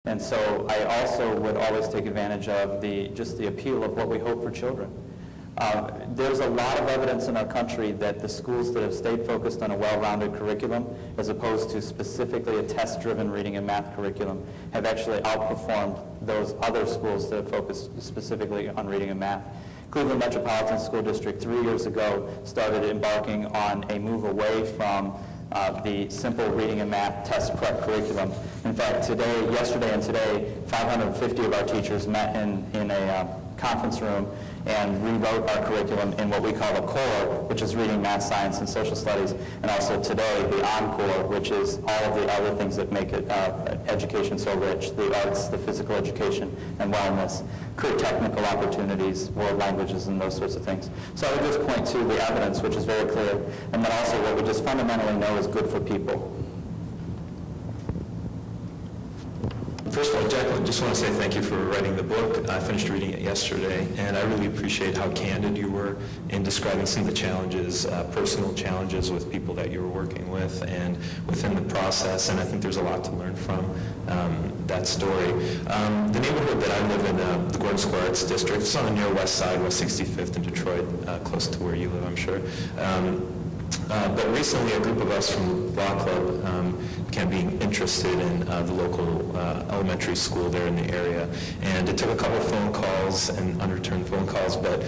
And so I also would always take advantage of just the appeal of what we hope for children. There's a lot of evidence in our country that the schools that have stayed focused on a well-rounded curriculum, as opposed to specifically a test-driven reading and math curriculum, have actually outperformed those other schools that have focused specifically on reading and math. Cleveland Metropolitan School District 3 years ago started embarking on a move away from the simple reading and math test prep curriculum. In fact, yesterday and today, 550 of our teachers met in a conference room and rewrote our curriculum in what we call the core, which is reading, math, science, and social studies, and also today the encore, which is all of the other things that make it education so rich: the arts, the physical education, and wellness, career technical opportunities, world languages, and those sorts of things. So I would just point to the evidence, which is very clear, and then also what we just fundamentally know is good for people. First of all, Jacqueline, just want to say thank you for writing the book. I finished reading it yesterday, and I really appreciate how candid you were in describing some of the challenges, personal challenges with people that you were working with and within the process, and I think there's a lot to learn from that story. The neighborhood that I live in, the Gordon Square Arts District, it's on the near west side, West 65th in Detroit, close to where you live, I'm sure. But recently, a group of us from the Block Club began being interested in the local elementary school there in the area, and it took a couple of phone calls and unreturned phone calls, but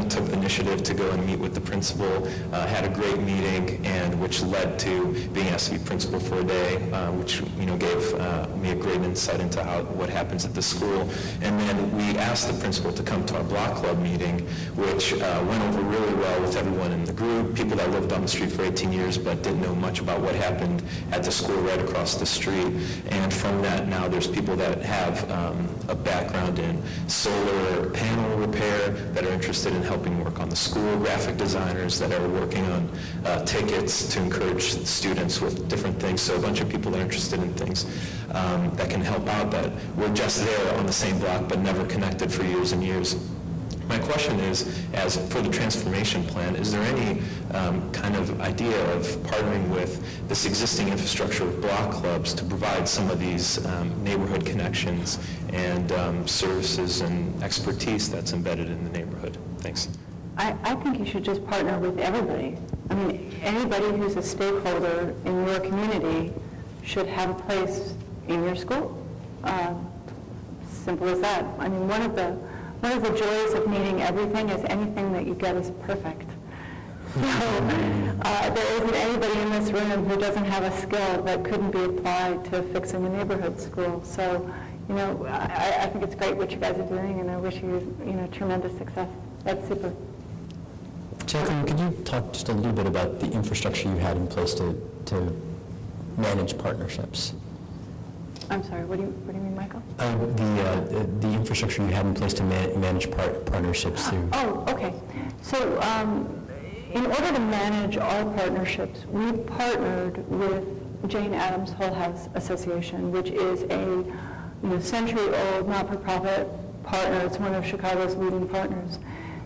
took the initiative to go and meet with the principal, had a great meeting, and which led to being asked to be principal for a day, which gave me a great insight into what happens at the school. And then we asked the principal to come to our Block Club meeting, which went over really well with everyone in the group, people that lived on the street for 18 years but didn't know much about what happened at the school right across the street. And from that, now there's people that have a background in solar panel repair that are interested in helping work on the school, graphic designers that are working on tickets to encourage students with different things. So a bunch of people that are interested in things that can help out, that were just there on the same block but never connected for years and years. My question is, as for the transformation plan, is there any kind of idea of partnering with this existing infrastructure of block clubs to provide some of these neighborhood connections and services and expertise that's embedded in the neighborhood? Thanks. I think you should just partner with everybody. I mean, anybody who's a stakeholder in your community should have a place in your school. Simple as that. I mean, one of the joys of needing everything is anything that you get is perfect. So there isn't anybody in this room who doesn't have a skill that couldn't be applied to fixing a neighborhood school. So, I think it's great what you guys are doing, and I wish you, tremendous success. That's super. Jacqueline, could you talk just a little bit about the infrastructure you had in place to manage partnerships? I'm sorry, what do you mean, Michael? The infrastructure you had in place to manage partnerships through... Oh, okay. So in order to manage our partnerships, we partnered with Jane Addams Whole House Association, which is a century-old not-for-profit partner. It's one of Chicago's leading partners.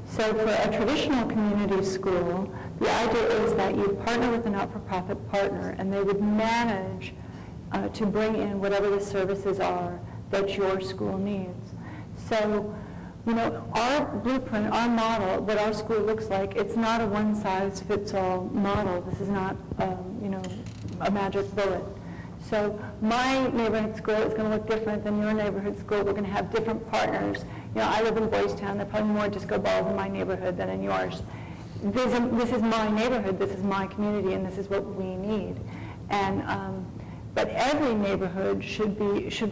So for a traditional community school, the idea is that you partner with a not-for-profit partner, and they would manage to bring in whatever the services are that your school needs. So, our blueprint, our model, what our school looks like, it's not a one-size-fits-all model. This is not, a magic bullet. So my neighborhood school is going to look different than your neighborhood school. We're going to have different partners. I live in Boys Town. There are probably more disco balls in my neighborhood than in yours. This is my neighborhood. This is my community, and this is what we need. And but every neighborhood should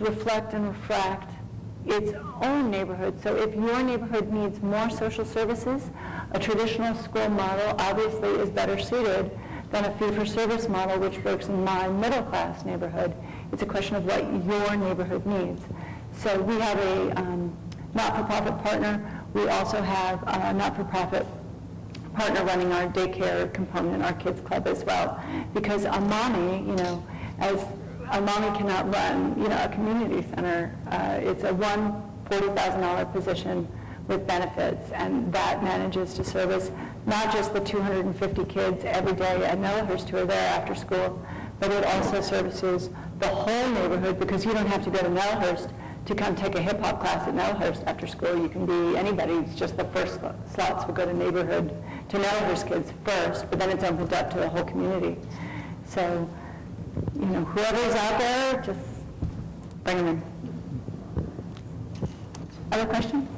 reflect and refract its own neighborhood. So if your neighborhood needs more social services, a traditional school model obviously is better suited than a fee-for-service model, which works in my middle-class neighborhood. It's a question of what your neighborhood needs. So we have a not-for-profit partner. We also have a not-for-profit partner running our daycare component, our kids club as well. Because a mommy, as a mommy cannot run, a community center. It's a $40,000 position with benefits, and that manages to service not just the 250 kids every day at Mellahurst who are there after school, but it also services the whole neighborhood, because you don't have to go to Melhurst to come take a hip-hop class at Melhurst after school. You can be anybody. It's just the first slots would go to Melhurst kids first, but then it's opened up to the whole community. So, whoever's out there, just bring them in. Other questions?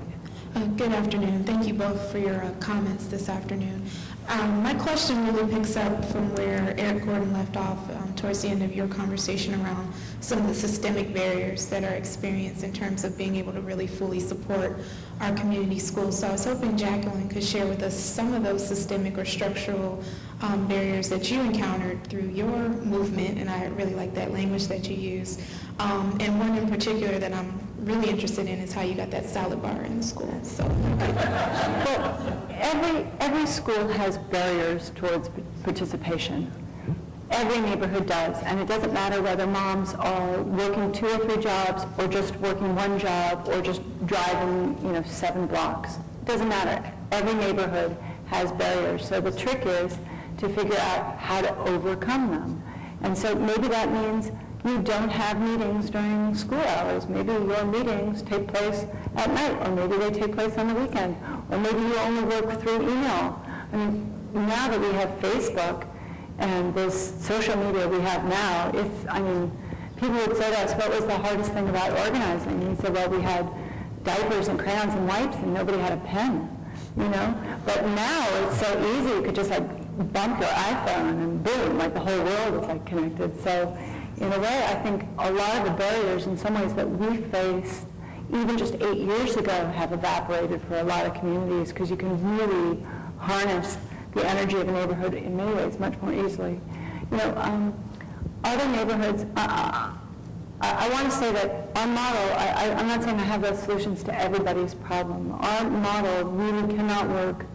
Good afternoon. Thank you both for your comments this afternoon. My question really picks up from where Eric Gordon left off towards the end of your conversation around some of the systemic barriers that are experienced in terms of being able to really fully support our community schools. So I was hoping Jacqueline could share with us some of those systemic or structural barriers that you encountered through your movement, and I really like that language that you use. And one in particular that I'm really interested in is how you got that salad bar in the school. So, Well, every school has barriers towards participation. Every neighborhood does, and it doesn't matter whether moms are working 2 or 3 jobs, or just working 1 job, or just driving, 7 blocks. It doesn't matter. Every neighborhood has barriers. So the trick is to figure out how to overcome them. And so maybe that means you don't have meetings during school hours. Maybe your meetings take place at night, or maybe they take place on the weekend, or maybe you only work through email. I mean, now that we have Facebook and this social media we have now, people would say to us, what was the hardest thing about organizing? And we said, well, we had diapers and crayons and wipes and nobody had a pen, But now it's so easy. You could just bump your iPhone and boom, the whole world is connected. So in a way, I think a lot of the barriers in some ways that we faced even just 8 years ago have evaporated for a lot of communities, because you can really harness the energy of a neighborhood in many ways much more easily. Other neighborhoods, I want to say that our model, I'm not saying I have the solutions to everybody's problem. Our model really cannot work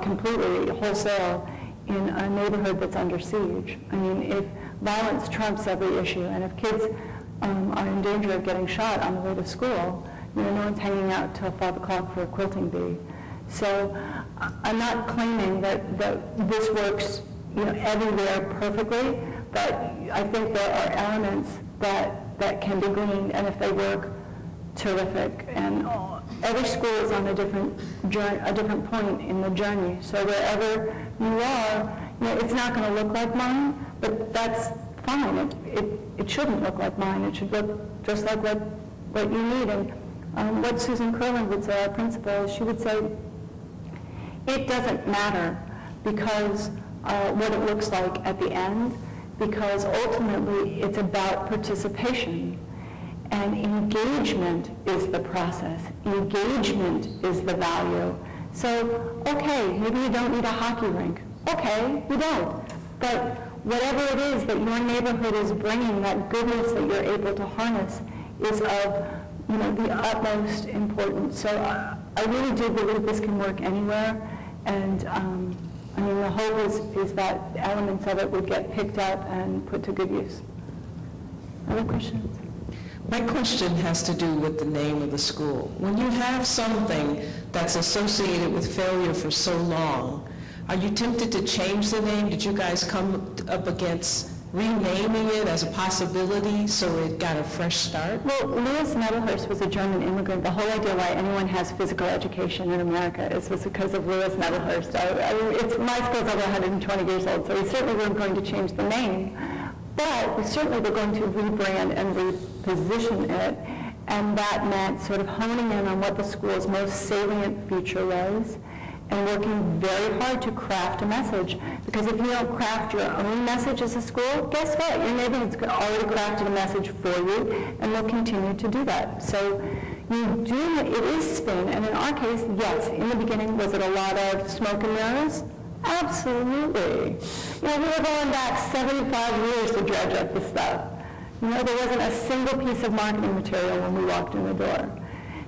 completely, wholesale, in a neighborhood that's under siege. If violence trumps every issue, and if kids are in danger of getting shot on the way to school, no one's hanging out till 5 o'clock for a quilting bee. So I'm not claiming that this works everywhere perfectly, but I think there are elements that can be gleaned, and if they work, terrific. And every school is on a different point in the journey. So wherever you are, it's not going to look like mine, but that's fine. It shouldn't look like mine. It should look just like what you need. And what Susan Curlin would say, our principal, she would say, it doesn't matter because what it looks like at the end, because ultimately it's about participation. And engagement is the process. Engagement is the value. So, okay, maybe you don't need a hockey rink. Okay, you don't. But whatever it is that your neighborhood is bringing, that goodness that you're able to harness is of the utmost importance. So I really do believe this can work anywhere. And the hope is that elements of it would get picked up and put to good use. Other questions? My question has to do with the name of the school. When you have something that's associated with failure for so long, are you tempted to change the name? Did you guys come up against renaming it as a possibility so it got a fresh start? Well, Louis Nettelhurst was a German immigrant. The whole idea why anyone has physical education in America is because of Louis Nettelhurst. My school's over 120 years old, so we certainly weren't going to change the name. But we certainly were going to rebrand and reposition it, and that meant sort of honing in on what the school's most salient feature was, and working very hard to craft a message. Because if you don't craft your own message as a school, guess what? Your neighborhood's already crafted a message for you, and will continue to do that. So it is spin, and in our case, yes, in the beginning, was it a lot of smoke and mirrors? Absolutely. We were going back 75 years to dredge up this stuff. There wasn't a single piece of marketing material when we walked in the door.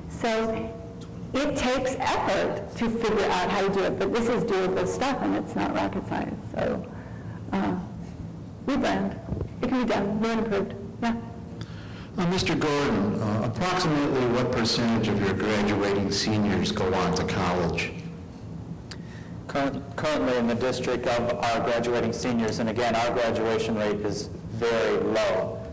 So it takes effort to figure out how to do it, but this is doable stuff, and it's not rocket science. So rebrand. It can be done. New and improved. Yeah. Mr. Gordon, approximately what percentage of your graduating seniors go on to college? Currently in the district of our graduating seniors, and again, our graduation rate is very low.